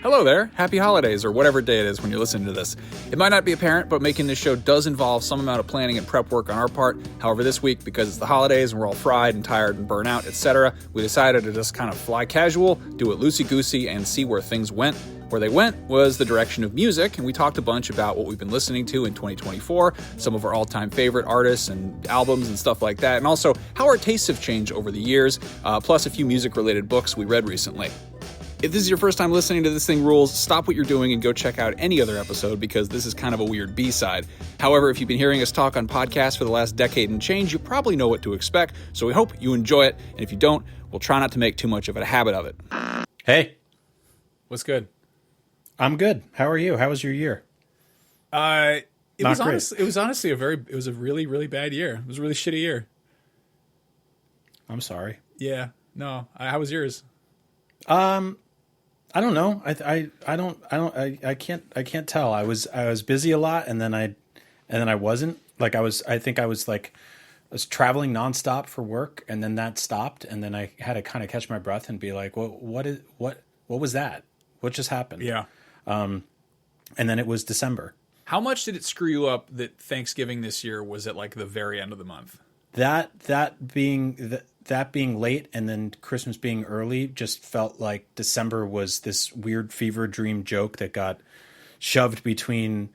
Hello there, happy holidays, or whatever day it is when you're listening to this. It might not be apparent, but making this show does involve some amount of planning and prep work on our part. However, this week, because it's the holidays and we're all fried and tired and burnt out, etc., we decided to just kind of fly casual, do it loosey-goosey, and see where things went. Where they went was the direction of music, and we talked a bunch about what we've been listening to in 2024, some of our all-time favorite artists and albums and stuff like that, and also how our tastes have changed over the years, plus a few music-related books we read recently. If this is your first time listening to This Thing Rules, stop what you're doing and go check out any other episode because this is kind of a weird B-side. However, if you've been hearing us talk on podcasts for the last decade and change, you probably know what to expect, so we hope you enjoy it, and if you don't, we'll try not to make too much of a habit of it. Hey. What's good? I'm good. How are you? How was your year? It was honestly a really, really bad year. It was a really shitty year. I'm sorry. Yeah. No. How was yours? I don't know. I can't tell. I was busy a lot and then I wasn't. Like I was traveling nonstop for work and then that stopped and then I had to kind of catch my breath and be like, what was that? What just happened? Yeah. And then it was December. How much did it screw you up that Thanksgiving this year was at like the very end of the month? That being late and then Christmas being early just felt like December was this weird fever dream joke that got shoved between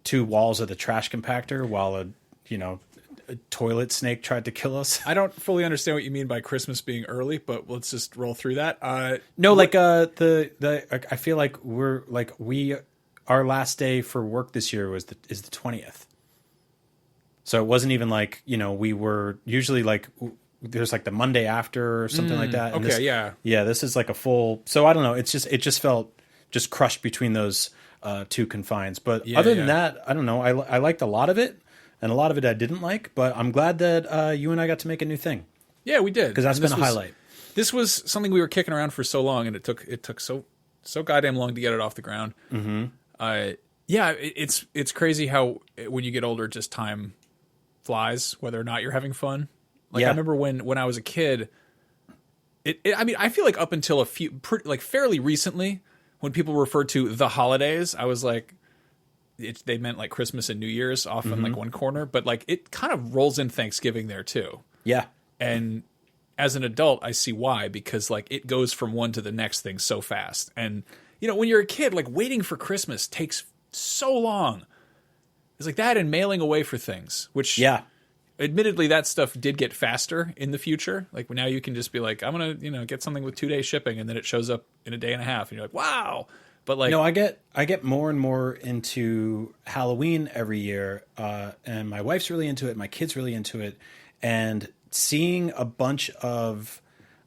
two walls of the trash compactor while a toilet snake tried to kill us. I don't fully understand what you mean by Christmas being early, but let's just roll through that. I feel like our last day for work this year is the 20th. So it wasn't even like, we were usually like there's like the Monday after or something like that. And Yeah, this is like a full. So I don't know. It just felt just crushed between those two confines. But other than that, I don't know. I liked a lot of it, and a lot of it I didn't like. But I'm glad that you and I got to make a new thing. Yeah, we did because that's been a highlight. This was something we were kicking around for so long, and it took so goddamn long to get it off the ground. Mm-hmm. It's crazy how when you get older, just time flies, whether or not you're having fun. I remember when I was a kid, I feel like up until fairly recently, when people referred to the holidays, I was like, they meant like Christmas and New Year's off in like one corner, but like it kind of rolls in Thanksgiving there too. Yeah. And as an adult, I see why, because like it goes from one to the next thing so fast. And when you're a kid, like waiting for Christmas takes so long. It's like that and mailing away for things, which admittedly, that stuff did get faster in the future. Like now you can just be like, I'm going to, get something with 2 days shipping and then it shows up in a day and a half. And you're like, wow. But like, no, I get more and more into Halloween every year. And my wife's really into it. My kid's really into it. And seeing a bunch of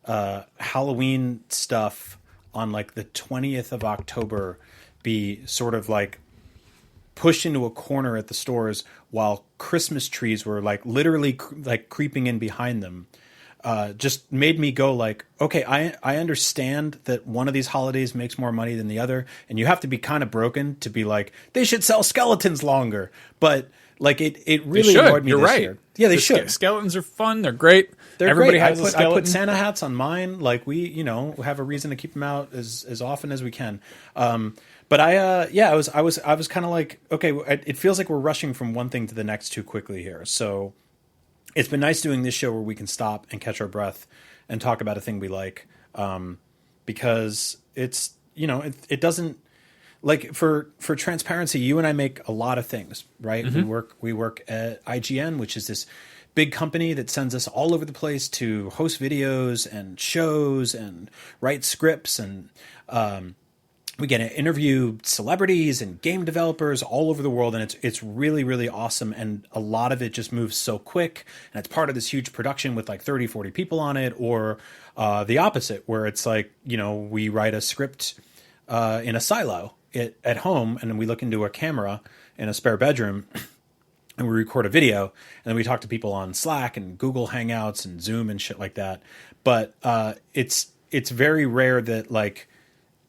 Halloween stuff on like the 20th of October be sort of like pushed into a corner at the stores while Christmas trees were like literally like creeping in behind them, just made me go like, okay, I understand that one of these holidays makes more money than the other, and you have to be kind of broken to be like, they should sell skeletons longer. But like it really annoyed me this year. Yeah, they should. Skeletons are fun. They're great. Everybody has a skeleton. I put Santa hats on mine. Like we, have a reason to keep them out as often as we can. But I was kind of like, okay, it feels like we're rushing from one thing to the next too quickly here. So it's been nice doing this show where we can stop and catch our breath and talk about a thing we like, because it's, it doesn't, like for transparency, you and I make a lot of things, right? Mm-hmm. We work at IGN, which is this big company that sends us all over the place to host videos and shows and write scripts, and we get to interview celebrities and game developers all over the world, and it's really, really awesome. And a lot of it just moves so quick, and it's part of this huge production with like 30, 40 people on it, or the opposite, where it's like, we write a script in a silo at home, and then we look into a camera in a spare bedroom and we record a video, and then we talk to people on Slack and Google Hangouts and Zoom and shit like that. But it's very rare that like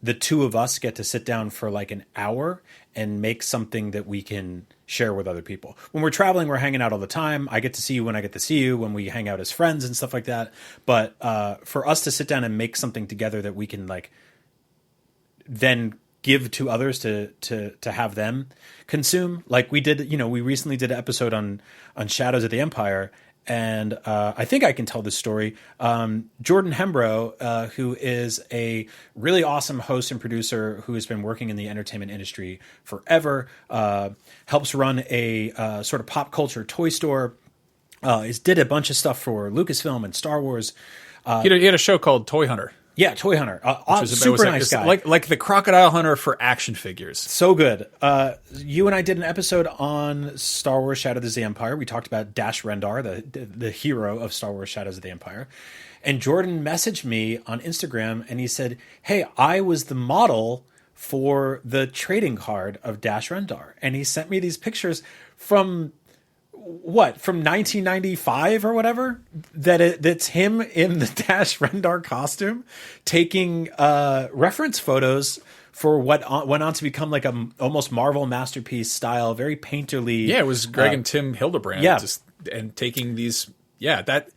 the two of us get to sit down for like an hour and make something that we can share with other people. When we're traveling, we're hanging out all the time. I get to see you when I get to see you, when we hang out as friends and stuff like that. But for us to sit down and make something together that we can like then give to others to have them consume. Like we did, we recently did an episode on Shadows of the Empire, and I think I can tell this story. Jordan Hembrow, who is a really awesome host and producer who has been working in the entertainment industry forever, helps run a sort of pop culture toy store. Did a bunch of stuff for Lucasfilm and Star Wars. He had a show called Toy Hunter. Yeah, Toy Hunter. Super nice guy. Like the Crocodile Hunter for action figures. So good. You and I did an episode on Star Wars Shadows of the Empire. We talked about Dash Rendar, the hero of Star Wars Shadows of the Empire. And Jordan messaged me on Instagram and he said, hey, I was the model for the trading card of Dash Rendar. And he sent me these pictures from 1995 or whatever, that's him in the Dash Rendar costume taking reference photos for what went on to become like a almost Marvel masterpiece style, very painterly. Yeah, it was Greg and Tim Hildebrand. Yeah. And taking these, that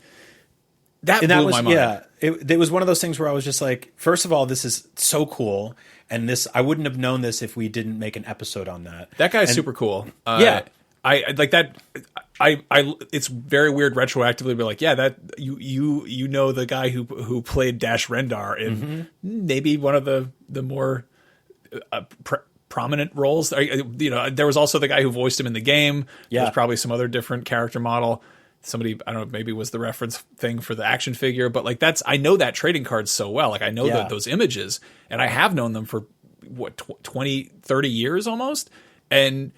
blew my mind. Yeah, it was one of those things where I was just like, first of all, this is so cool. And I wouldn't have known this if we didn't make an episode on that. That guy's super cool. Yeah. I like that. It's very weird retroactively to be like, yeah, that you know the guy who played Dash Rendar in maybe one of the more prominent roles. There was also the guy who voiced him in the game. Yeah. There's probably some other different character model. Somebody, I don't know, maybe was the reference thing for the action figure, but like I know that trading card so well. Like I know those images, and I have known them for 20, 30 years almost. And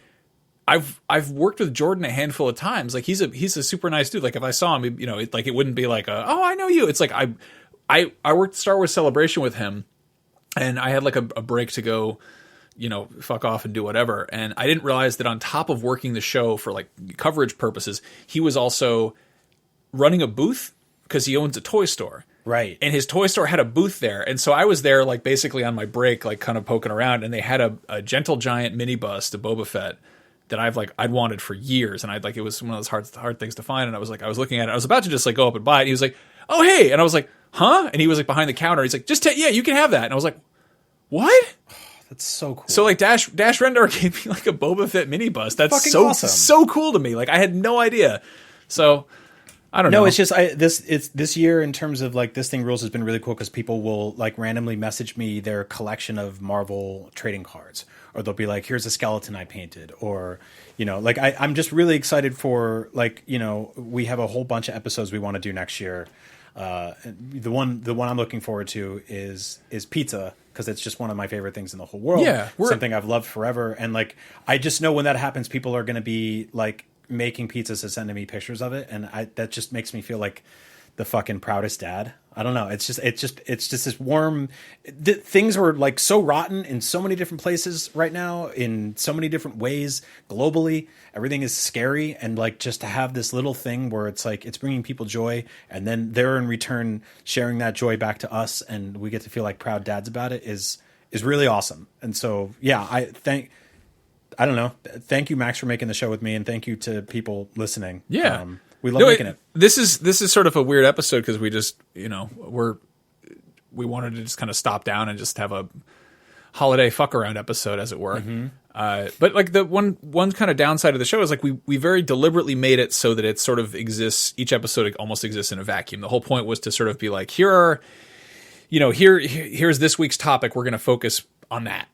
I've worked with Jordan a handful of times. Like he's a super nice dude. Like if I saw him, it wouldn't be like oh, I know you. It's like I worked Star Wars Celebration with him, and I had like a break to go, fuck off and do whatever. And I didn't realize that on top of working the show for like coverage purposes, he was also running a booth because he owns a toy store. Right. And his toy store had a booth there. And so I was there like basically on my break, like kind of poking around, and they had a Gentle Giant mini bust, a Boba Fett, that I'd wanted for years, and it was one of those hard things to find. And I was looking at it. I was about to just like go up and buy it. And he was like, "Oh hey," and I was like, "Huh?" And he was like behind the counter. He's like, "Yeah, you can have that." And I was like, "What?" That's so cool. So like Dash Rendar gave me like a Boba Fett mini bust. That's fucking so awesome. So cool to me. Like I had no idea. So I don't know. No, it's just this year in terms of like This Thing Rules has been really cool because people will like randomly message me their collection of Marvel trading cards, or they'll be like, "Here's a skeleton I painted," or like I'm just really excited for like we have a whole bunch of episodes we want to do next year. The one I'm looking forward to is pizza, because it's just one of my favorite things in the whole world. Yeah, something I've loved forever, and like I just know when that happens, people are going to be like making pizzas and sending me pictures of it, and that just makes me feel like the fucking proudest dad. I don't know. It's just this warm. Things are like so rotten in so many different places right now, in so many different ways globally. Everything is scary, and like just to have this little thing where it's like it's bringing people joy, and then they're in return sharing that joy back to us, and we get to feel like proud dads about it is really awesome. And so yeah, I don't know. Thank you, Max, for making the show with me, and thank you to people listening. Yeah. We love making it. This is sort of a weird episode because we just, we wanted to just kind of stop down and just have a holiday fuck around episode, as it were. Mm-hmm. But like the one kind of downside of the show is like we very deliberately made it so that it sort of exists. Each episode almost exists in a vacuum. The whole point was to sort of be like, here's this week's topic. We're going to focus on that.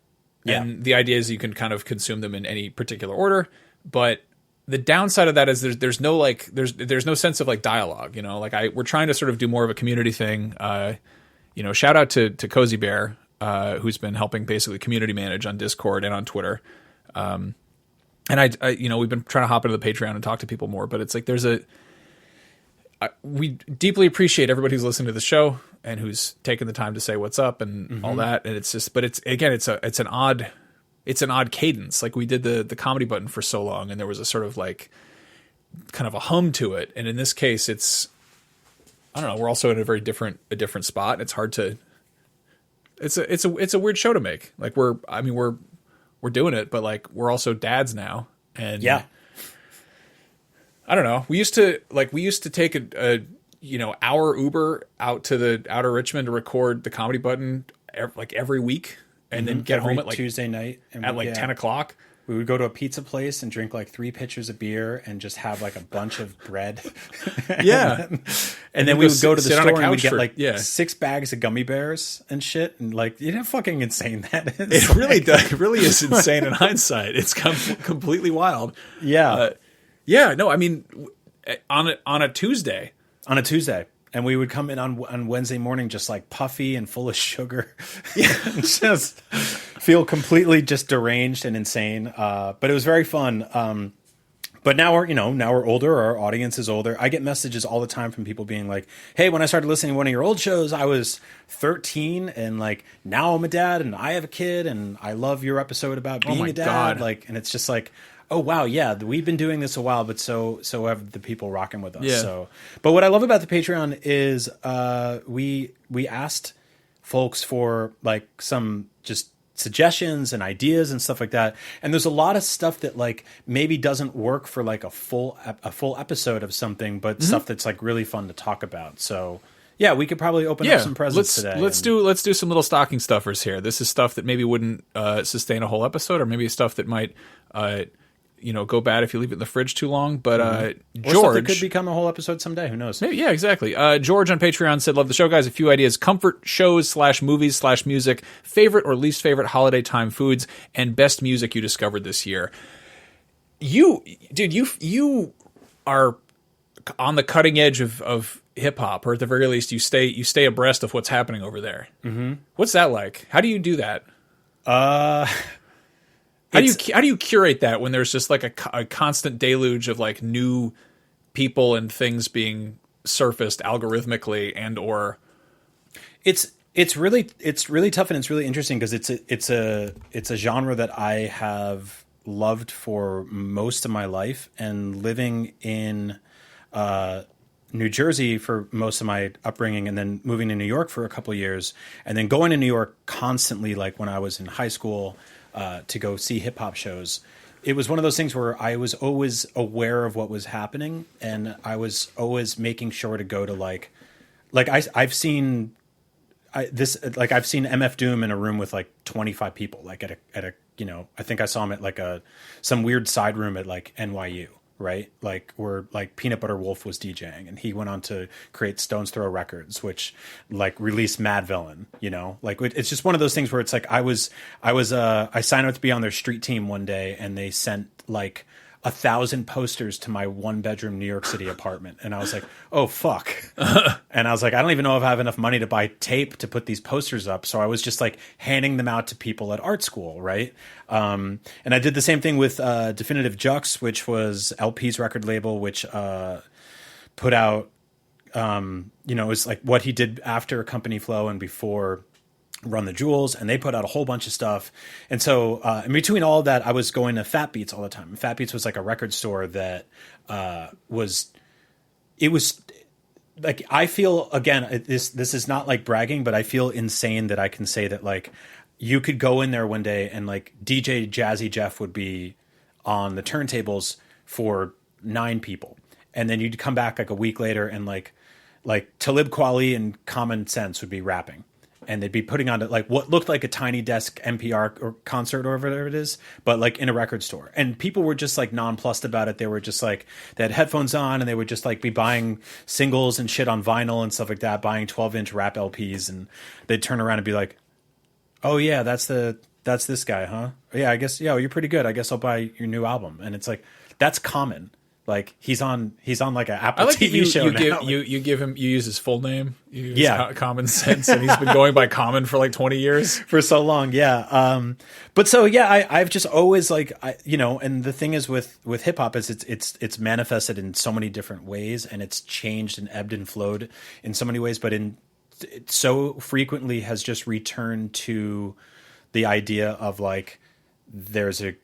Yeah. And the idea is you can kind of consume them in any particular order, but the downside of that is there's no like there's no sense of like dialogue, like we're trying to sort of do more of a community thing. Shout out to Cozy Bear, who's been helping basically community manage on Discord and on Twitter. And I we've been trying to hop into the Patreon and talk to people more, but it's like we deeply appreciate everybody who's listening to the show and who's taken the time to say what's up and all that. And it's just, but it's an odd cadence. Like we did the comedy button for so long, and there was a sort of like kind of a hum to it. And in this case, I don't know, we're also in a different spot. It's hard to, it's a weird show to make. Like we're doing it, but like we're also dads now. And yeah, I don't know. We used to take a our Uber out to the outer Richmond to record the comedy button every week. and then get Every home at like Tuesday night and at like 10 o'clock. We would go to a pizza place and drink like 3 pitchers of beer and just have like a bunch of bread. Yeah. and then we would go to the sit on a store and we'd couch get for- like yeah. 6 bags of gummy bears and shit. And like, you know, how fucking insane that is. It really does. It really is insane in hindsight. It's completely wild. Yeah. Yeah. No, I mean, on a Tuesday. On a Tuesday. And we would come in on Wednesday morning just like puffy and full of sugar. Yeah. Just feel completely just deranged and insane. But it was very fun. But now we're older. Our audience is older. I get messages all the time from people being like, hey, when I started listening to one of your old shows, I was 13 and like now I'm a dad and I have a kid and I love your episode about being a dad. God. Like, and it's just like, oh wow, yeah, we've been doing this a while, but so have the people rocking with us. Yeah. So, but what I love about the Patreon is we asked folks for like some just suggestions and ideas and stuff like that. And there's a lot of stuff that like maybe doesn't work for like a full episode of something, but stuff that's like really fun to talk about. So yeah, we could probably open up some presents today. Let's do some little stocking stuffers here. This is stuff that maybe wouldn't sustain a whole episode, or maybe stuff that might go bad if you leave it in the fridge too long. But Or stuff George that could become a whole episode someday. Who knows? Maybe, yeah, exactly. George on Patreon said, "Love the show, guys. A few ideas: comfort shows / movies / music, favorite or least favorite holiday time foods, and best music you discovered this year." You are on the cutting edge of hip hop, or at the very least, you stay abreast of what's happening over there. Mm-hmm. What's that like? How do you do that? How do you curate that when there's just like a constant deluge of like new people and things being surfaced algorithmically and or It's really tough, and it's really interesting because it's a genre that I have loved for most of my life, and living in New Jersey for most of my upbringing, and then moving to New York for a couple of years, and then going to New York constantly, like when I was in high school, to go see hip hop shows. It was one of those things where I was always aware of what was happening, and I was always making sure to go to I've seen MF Doom in a room with like 25 people, like at a I think I saw him at like some weird side room at like NYU, right? Like where like Peanut Butter Wolf was DJing, and he went on to create Stones Throw Records, which like released Mad Villain, like it's just one of those things where it's like I signed up to be on their street team one day, and they sent like 1,000 posters to my 1-bedroom New York City apartment. And I was like, oh, fuck. And I was like, I don't even know if I have enough money to buy tape to put these posters up. So I was just like handing them out to people at art school, right? And I did the same thing with Definitive Jux, which was LP's record label, which put out, it was like what he did after Company Flow and before Run the Jewels, and they put out a whole bunch of stuff. And so in between all of that, I was going to Fat Beats all the time. Fat Beats was like a record store that was like, I feel, again, this is not like bragging, but I feel insane that I can say that like you could go in there one day and like DJ Jazzy Jeff would be on the turntables for 9 people. And then you'd come back like a week later and like Talib Kweli and Common Sense would be rapping. And they'd be putting on like what looked like a Tiny Desk NPR or concert or whatever it is, but like in a record store. And people were just like nonplussed about it. They were just like, they had headphones on, and they would just like be buying singles and shit on vinyl and stuff like that, buying 12-inch rap LPs. And they'd turn around and be like, oh yeah, that's this guy, huh? Yeah, I guess, yeah, you're pretty good. I guess I'll buy your new album. And it's like, that's Common. Like he's on like an Apple TV show now. You use his full name. You use Common Sense, and he's been going by Common for like 20 years. For so long, yeah. But so yeah, I've just always like and the thing is with hip hop is it's manifested in so many different ways, and it's changed and ebbed and flowed in so many ways, but it so frequently has just returned to the idea of like there's a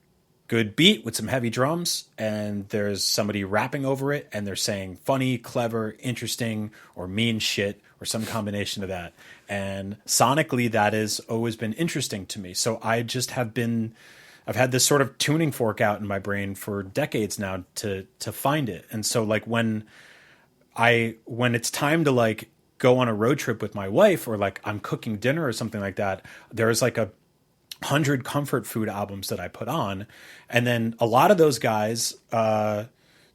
good beat with some heavy drums, and there's somebody rapping over it, and they're saying funny, clever, interesting, or mean shit, or some combination of that. And sonically, that has always been interesting to me. So I've had this sort of tuning fork out in my brain for decades now to find it. And so like when it's time to like go on a road trip with my wife, or like I'm cooking dinner or something like that, there's like a 100 comfort food albums that I put on. And then a lot of those guys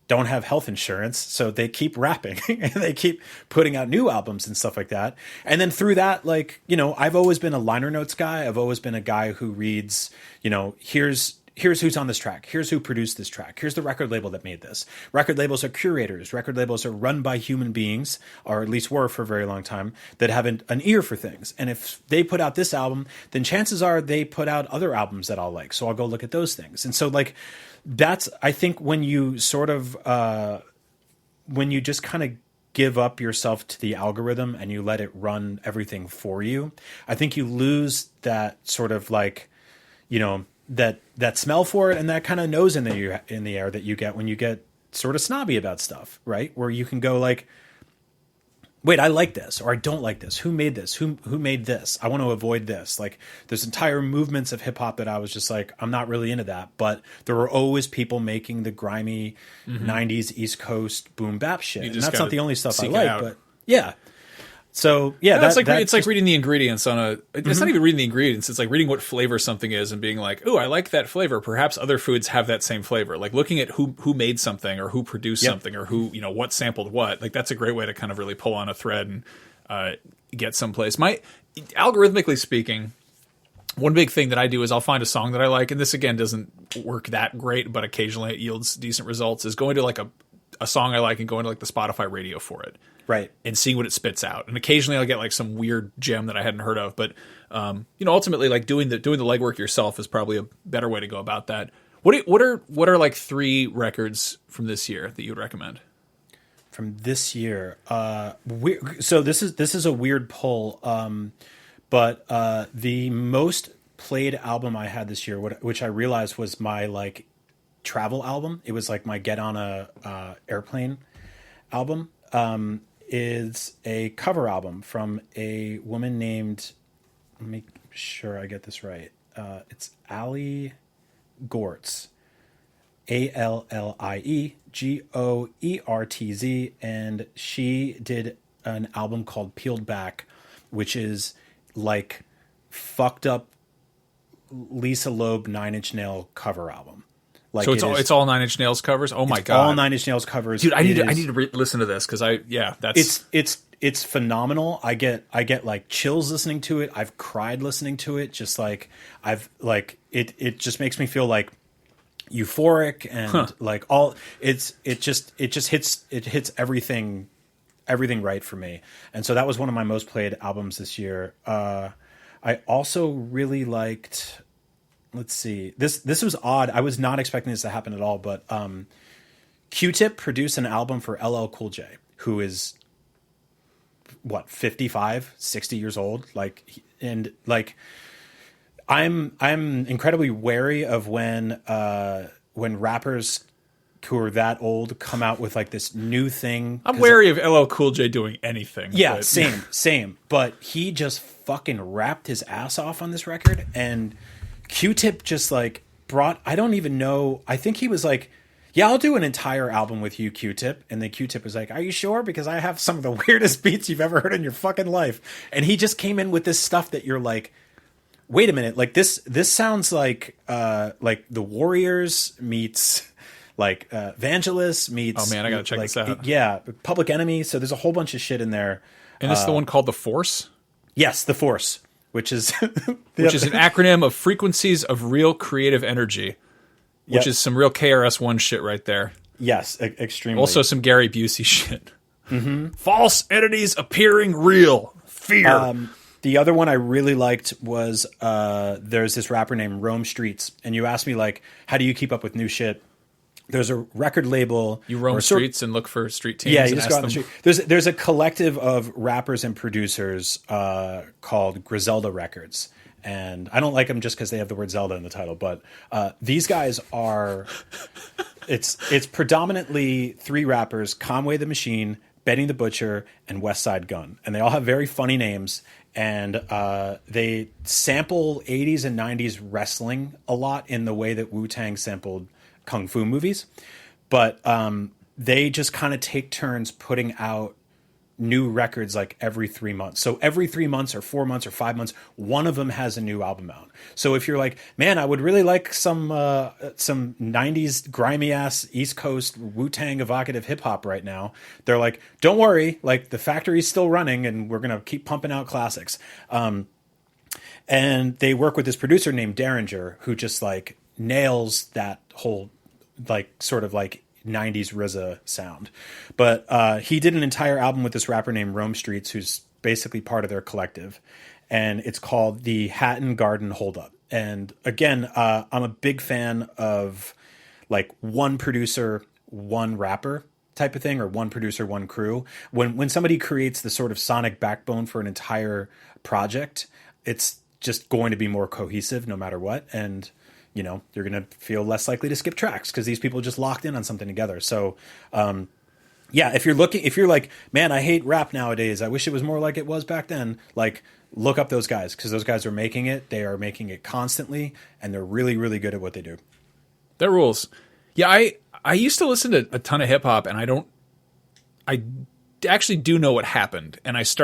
don't have health insurance, so they keep rapping and they keep putting out new albums and stuff like that. And then through that, like, you know, I've always been a liner notes guy. I've always been a guy who reads, you know, here's who's on this track. Here's who produced this track. Here's the record label that made this. Record labels are curators. Record labels are run by human beings, or at least were for a very long time, that have an ear for things. And if they put out this album, then chances are they put out other albums that I'll like. So I'll go look at those things. And so, like, that's, I think, when you sort of, when you just kind of give up yourself to the algorithm and you let it run everything for you, I think you lose that sort of, like, you know, that smell for it and that kind of nose in the air that you get when you get sort of snobby about stuff, right? Where you can go like, wait, I like this, or I don't like this. Who made this? Who made this? I want to avoid this. Like, there's entire movements of hip hop that I was just like, I'm not really into that. But there were always people making the grimy 90s East Coast boom bap shit. And that's not the only stuff I like, but yeah. So yeah, it's like reading the ingredients on a. It's not even reading the ingredients. It's like reading what flavor something is and being like, "Oh, I like that flavor. Perhaps other foods have that same flavor." Like looking at who made something or who produced something or who, you know, what sampled what. Like that's a great way to kind of really pull on a thread and get someplace. Algorithmically speaking, one big thing that I do is I'll find a song that I like, and this again doesn't work that great, but occasionally it yields decent results. Is going to like a song I like and going to like the Spotify radio for it. Right. And seeing what it spits out. And occasionally I'll get like some weird gem that I hadn't heard of. But, you know, ultimately like doing the legwork yourself is probably a better way to go about that. What are like 3 records from this year that you would recommend? From this year? So this is a weird pull. But the most played album I had this year, which I realized was my like travel album. It was like my get on a airplane album. Is a cover album from a woman named, let me make sure I get this right. It's Allie Goertz, ALLIE GOERTZ, and she did an album called Peeled Back, which is like fucked up Lisa Loeb 9 Inch Nail cover album. Like, so it's all 9 Inch Nails covers. Oh my god, all 9 Inch Nails covers. Dude, I need to listen to this because it's phenomenal. I get like chills listening to it. I've cried listening to it. Just like it just makes me feel like euphoric and like all it just hits everything right for me. And so that was one of my most played albums this year. I also really liked. Let's see. This was odd. I was not expecting this to happen at all, but Q-Tip produced an album for LL Cool J, who is what, 55, 60 years old, like, and like I'm incredibly wary of when rappers who are that old come out with like this new thing. I'm wary of LL Cool J doing anything. Yeah, but. same. But he just fucking rapped his ass off on this record, and Q-Tip just like brought, I don't even know, I think he was like, yeah, I'll do an entire album with you, Q-Tip. And then Q-Tip was like, are you sure? Because I have some of the weirdest beats you've ever heard in your fucking life. And he just came in with this stuff that you're like, wait a minute, like this sounds like The Warriors meets like Vangelis meets. Oh man, I gotta check like, this out. Yeah, Public Enemy. So there's a whole bunch of shit in there. And this is the one called The Force? Yes, The Force. Which is an acronym of Frequencies of Real Creative Energy, which is some real KRS-One shit right there. Yes, extremely. Also some Gary Busey shit. False entities appearing real. Fear. The other one I really liked was there's this rapper named Rome Streets, and you asked me like, how do you keep up with new shit? There's a record label. You roam streets and look for street teams. Yeah, you just go out on the street. There's a collective of rappers and producers called Griselda Records. And I don't like them just because they have the word Zelda in the title. But these guys are... It's predominantly 3 rappers, Conway the Machine, Benny the Butcher, and West Side Gun. And they all have very funny names. And they sample 80s and 90s wrestling a lot in the way that Wu-Tang sampled kung fu movies, but they just kind of take turns putting out new records like every 3 months. So every 3 months or 4 months or 5 months, one of them has a new album out. So if you're like, man, I would really like some 90s grimy ass East Coast Wu-Tang evocative hip hop right now, they're like, don't worry, like the factory's still running and we're going to keep pumping out classics. And they work with this producer named Derringer, who just like nails that whole like sort of like 90s RZA sound. But he did an entire album with this rapper named Rome Streets, who's basically part of their collective. And it's called the Hatton Garden Holdup. And again, I'm a big fan of like one producer, one rapper type of thing, or one producer, one crew. When somebody creates the sort of sonic backbone for an entire project, it's just going to be more cohesive no matter what. And you know, you're going to feel less likely to skip tracks because these people just locked in on something together. So, yeah, if you're like, man, I hate rap nowadays, I wish it was more like it was back then. Like, look up those guys, because those guys are making it. They are making it constantly, and they're really, really good at what they do. That rules. Yeah, I used to listen to a ton of hip hop, and I actually do know what happened. And this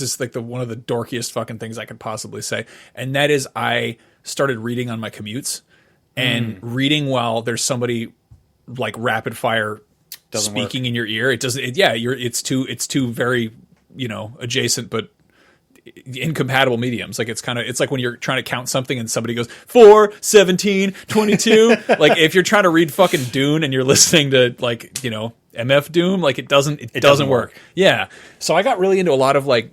is like one of the dorkiest fucking things I could possibly say. And that is I started reading on my commutes and reading while there's somebody like rapid fire Doesn't speaking work. in your ear. It doesn't, it's two very, adjacent, but incompatible mediums. Like it's like when you're trying to count something and somebody goes 4, 17, 22. Like if you're trying to read fucking Dune and you're listening to like, MF Doom, like it doesn't work. Yeah. So I got really into a lot of like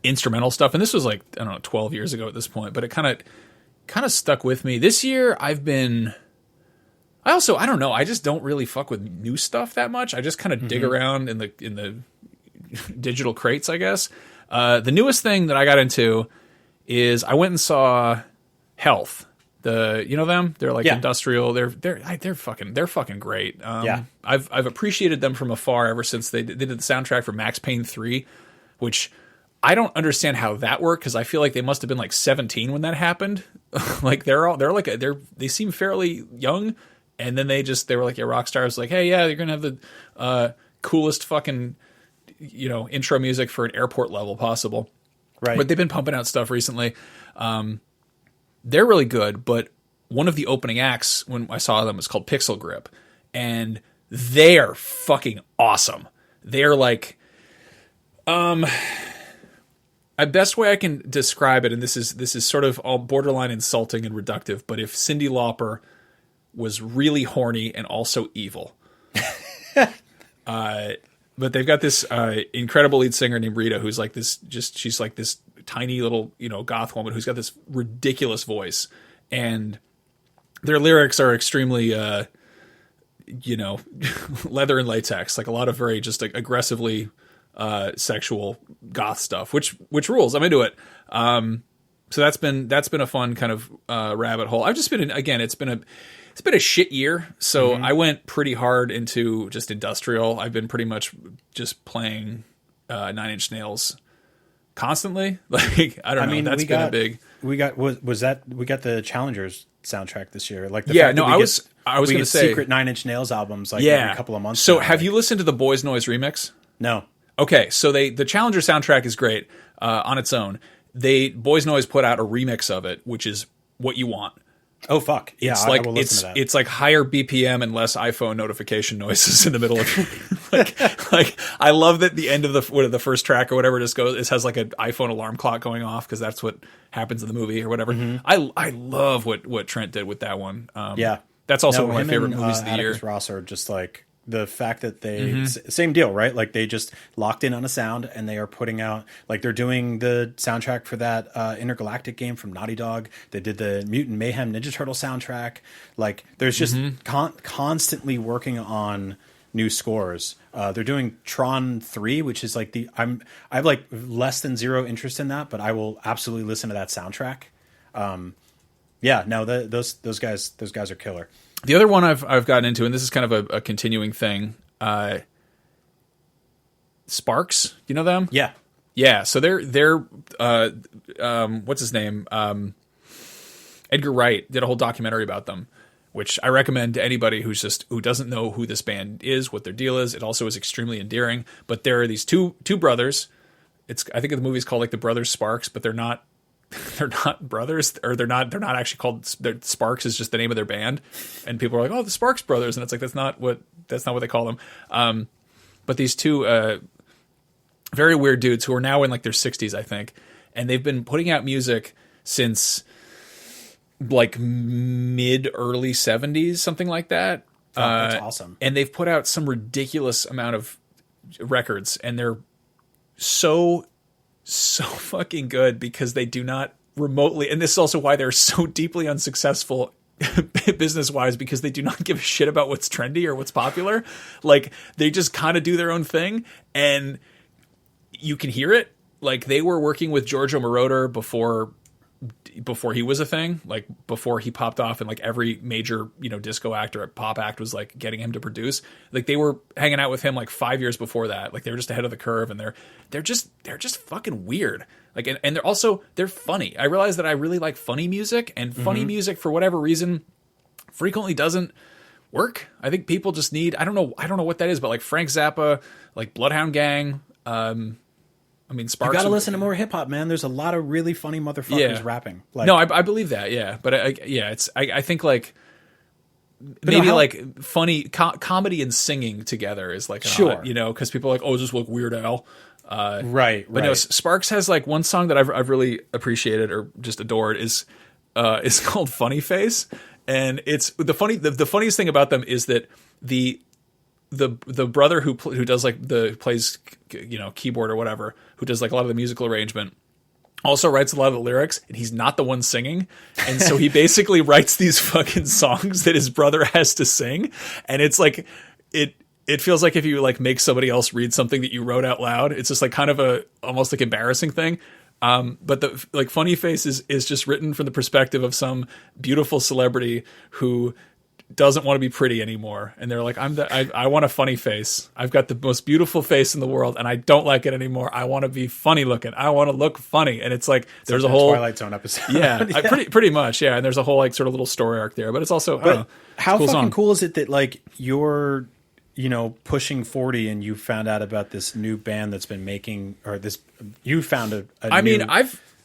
instrumental stuff. And this was like, I don't know, 12 years ago at this point, but it kind of stuck with me. This year I don't know. I just don't really fuck with new stuff that much. I just kind of dig around in the digital crates, I guess. The newest thing that I got into is I went and saw Health. Them? They're like industrial. They're fucking great. I've appreciated them from afar ever since they did the soundtrack for Max Payne 3, which I don't understand how that worked, because I feel like they must have been like 17 when that happened. Like they seem fairly young, and then they were like rock stars. Like, hey, yeah, you're gonna have the coolest fucking intro music for an airport level possible. Right. But they've been pumping out stuff recently. They're really good, but one of the opening acts when I saw them was called Pixel Grip, and they are fucking awesome. They're like, best way I can describe it, and this is sort of all borderline insulting and reductive, but if Cyndi Lauper was really horny and also evil. But they've got this incredible lead singer named Rita, who's like she's like this tiny little, goth woman who's got this ridiculous voice, and their lyrics are extremely, leather and latex, like a lot of very just like aggressively sexual goth stuff, which rules. I'm into it. So that's been a fun kind of rabbit hole. I've just been it's been a shit year, so I went pretty hard into just industrial. I've been pretty much just playing 9 Inch Nails constantly. Like I don't know. That's been a big. We got the Challengers soundtrack this year. Like I was going to say secret 9 Inch Nails albums like every couple of months. So now, have you listened to the Boys Noise remix? No. Okay, so the Challenger soundtrack is great on its own. Boys Noise put out a remix of it, which is what you want. Oh fuck! Yeah, it's I will listen to that. It's like higher BPM and less iPhone notification noises in the middle of like I love that the end of the first track or whatever just goes. It has like an iPhone alarm clock going off because that's what happens in the movie or whatever. I love what Trent did with that one. That's also one of my favorite movies of the year. Ross are just like the fact that they same deal, right? Like they just locked in on a sound and they are putting out, like they're doing the soundtrack for that intergalactic game from Naughty Dog. They did the Mutant Mayhem Ninja Turtle soundtrack. Like there's just constantly working on new scores. They're doing Tron 3, which is like I have like less than zero interest in that, but I will absolutely listen to that soundtrack. Those guys are killer. The other one I've gotten into, and this is kind of a continuing thing, Sparks. You know them? Yeah. Yeah. So they're what's his name? Edgar Wright did a whole documentary about them. which I recommend to anybody who doesn't know who this band is, what their deal is. It also is extremely endearing. But there are these two brothers. I think the movie's called like the Brothers Sparks, but they're not brothers, or they're not actually called. Sparks is just the name of their band, and people are like, oh, the Sparks Brothers, and it's like that's not what they call them. But these two very weird dudes who are now in like their 60s, I think, and they've been putting out music since like early 70s, something like that. Oh, that's awesome. And they've put out some ridiculous amount of records, and they're so fucking good because they do not remotely, and this is also why they're so deeply unsuccessful business wise, because they do not give a shit about what's trendy or what's popular. Like, they just kind of do their own thing, and you can hear it. Like, they were working with Giorgio Moroder before he was a thing, like before he popped off, and like every major, disco act or pop act was like getting him to produce. Like, they were hanging out with him like 5 years before that. Like, they were just ahead of the curve, and they're just fucking weird. Like, and they're funny. I realize that I really like funny music, and funny music for whatever reason frequently doesn't work. I think people just need, I don't know what that is, but like Frank Zappa, like Bloodhound Gang, Sparks. You got to listen to more hip hop, man. There's a lot of really funny motherfuckers rapping. Like, no, I believe that. Yeah. But I think like maybe like funny comedy and singing together is like, sure. Cause people are like, oh, does this look Weird Al? Right. But no, Sparks has like one song that I've really appreciated or just adored is called Funny Face. And it's the funniest thing about them is that the brother who does like plays keyboard or whatever, who does like a lot of the musical arrangement, also writes a lot of the lyrics, and he's not the one singing, and so he basically writes these fucking songs that his brother has to sing, and it's like it feels like if you like make somebody else read something that you wrote out loud, it's just like kind of a almost like embarrassing thing. But the like Funny Face is just written from the perspective of some beautiful celebrity who doesn't want to be pretty anymore, and they're like, I want a funny face. I've got the most beautiful face in the world, and I don't like it anymore. I want to be funny looking. I want to look funny. And it's like there's like a whole Twilight Zone episode. Yeah, pretty much. Yeah, and there's a whole like sort of little story arc there. But it's also how cool fucking song. cool is it that like you're pushing 40 and you found out about this new band that's been making, or this you found a new...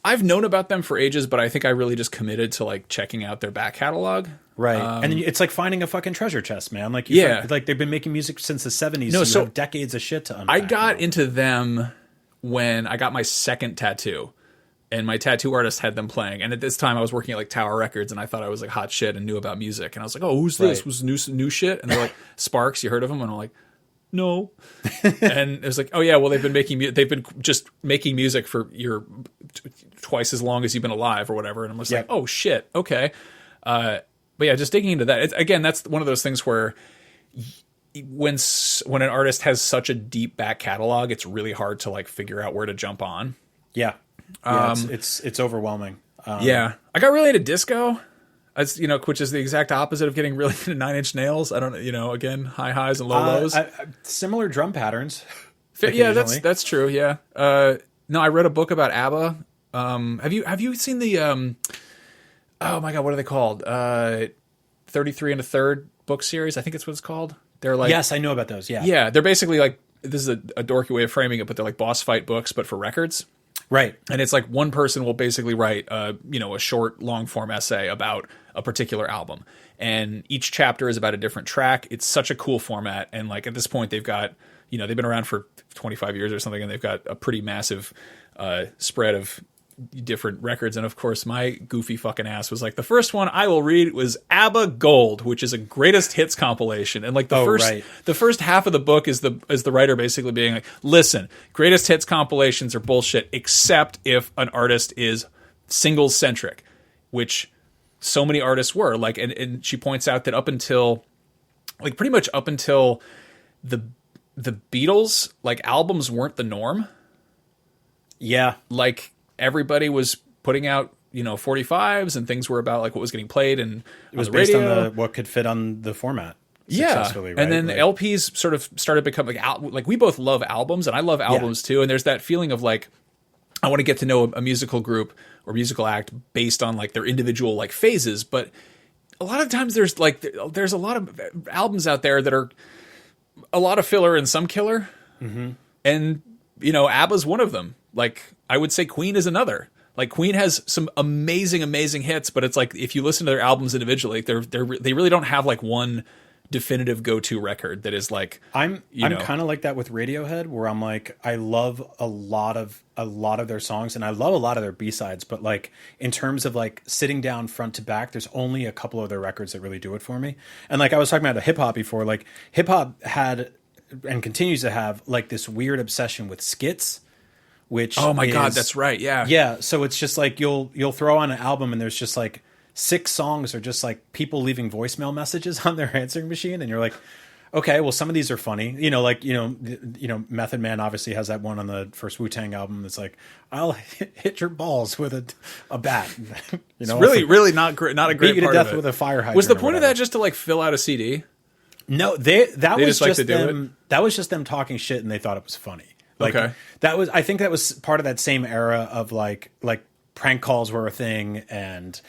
I've known about them for ages, but I think I really just committed to like checking out their back catalog. Right. And then it's like finding a fucking treasure chest, man. Like, like they've been making music since the 70s. No, so you have decades of shit to unpack. I got into them when I got my second tattoo, and my tattoo artist had them playing. And at this time I was working at like Tower Records, and I thought I was like hot shit and knew about music. And I was like, oh, who's this? Right. Was new shit? And they're like, Sparks, you heard of them? And I'm like, no. And it was like, oh yeah, well they've been just making music for twice as long as you've been alive or whatever. And I'm just like, oh shit, okay. But yeah, just digging into that. Again, that's one of those things where when an artist has such a deep back catalog, it's really hard to like figure out where to jump on. Yeah, it's overwhelming. Yeah, I got really into disco. As which is the exact opposite of getting really into Nine Inch Nails. I don't, again, high highs and low lows. Similar drum patterns. Yeah, that's true. Yeah. No, I read a book about ABBA. Have you seen the oh my god, what are they called? 33 and a Third book series. I think that's what it's called. They're like, yes, I know about those. Yeah. Yeah. They're basically like, this is a dorky way of framing it, but they're like boss fight books, but for records. Right. And it's like one person will basically write a short, long form essay about a particular album. And each chapter is about a different track. It's such a cool format. And like at this point they've got, they've been around for 25 years or something, and they've got a pretty massive spread of different records. And of course my goofy fucking ass was like, the first one I will read was ABBA Gold, which is a greatest hits compilation. And like the first half of the book is the writer basically being like, listen, greatest hits compilations are bullshit, except if an artist is singles centric, which so many artists were like, and she points out that up until like pretty much up until the Beatles, like albums weren't the norm. Yeah. Like, everybody was putting out, 45s, and things were about like what was getting played, and it was based on what could fit on the format. Successfully, right? And then LPs sort of started becoming like we both love albums, and I love albums too. And there's that feeling of like, I want to get to know a musical group or musical act based on like their individual like phases, but a lot of times there's a lot of albums out there that are a lot of filler and some killer. Mm-hmm. And, ABBA's one of them. Like, I would say Queen is another. Like, Queen has some amazing, amazing hits, but it's like, if you listen to their albums individually, they really don't have like one definitive go-to record that is like, I'm kind of like that with Radiohead, where I'm like, I love a lot of their songs and I love a lot of their B-sides, but like in terms of like sitting down front to back, there's only a couple of their records that really do it for me. And like I was talking about hip hop before, like hip hop had and continues to have like this weird obsession with skits, which God, that's right. Yeah. So it's just like you'll throw on an album and there's just like 6 songs are just like people leaving voicemail messages on their answering machine. And you're like, okay, well, some of these are funny, Method Man obviously has that one on the first Wu-Tang album. That's like, I'll hit your balls with a bat. It's really not great. Not a great beat you to part death of it. with a fire hydrant. Was the point of that just to like fill out a CD? No, that was just them talking shit and they thought it was funny. Like okay. I think that was part of that same era of like prank calls were a thing and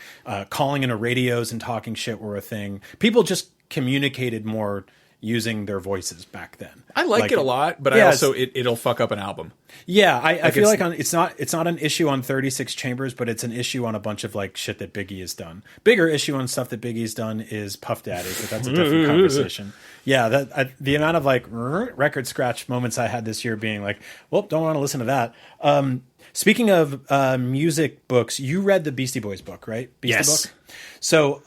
calling into radios and talking shit were a thing. People just communicated more using their voices back then. I like it a lot, but I also it'll fuck up an album. Yeah, I feel like it's not an issue on 36 Chambers, but it's an issue on a bunch of like shit that Biggie has done. Bigger issue on stuff that Biggie's done is Puff Daddy, but that's a different conversation. Yeah, the amount of like record scratch moments I had this year being like, well, don't want to listen to that. Speaking of music books, you read the Beastie Boys book, right? Yes. Book? So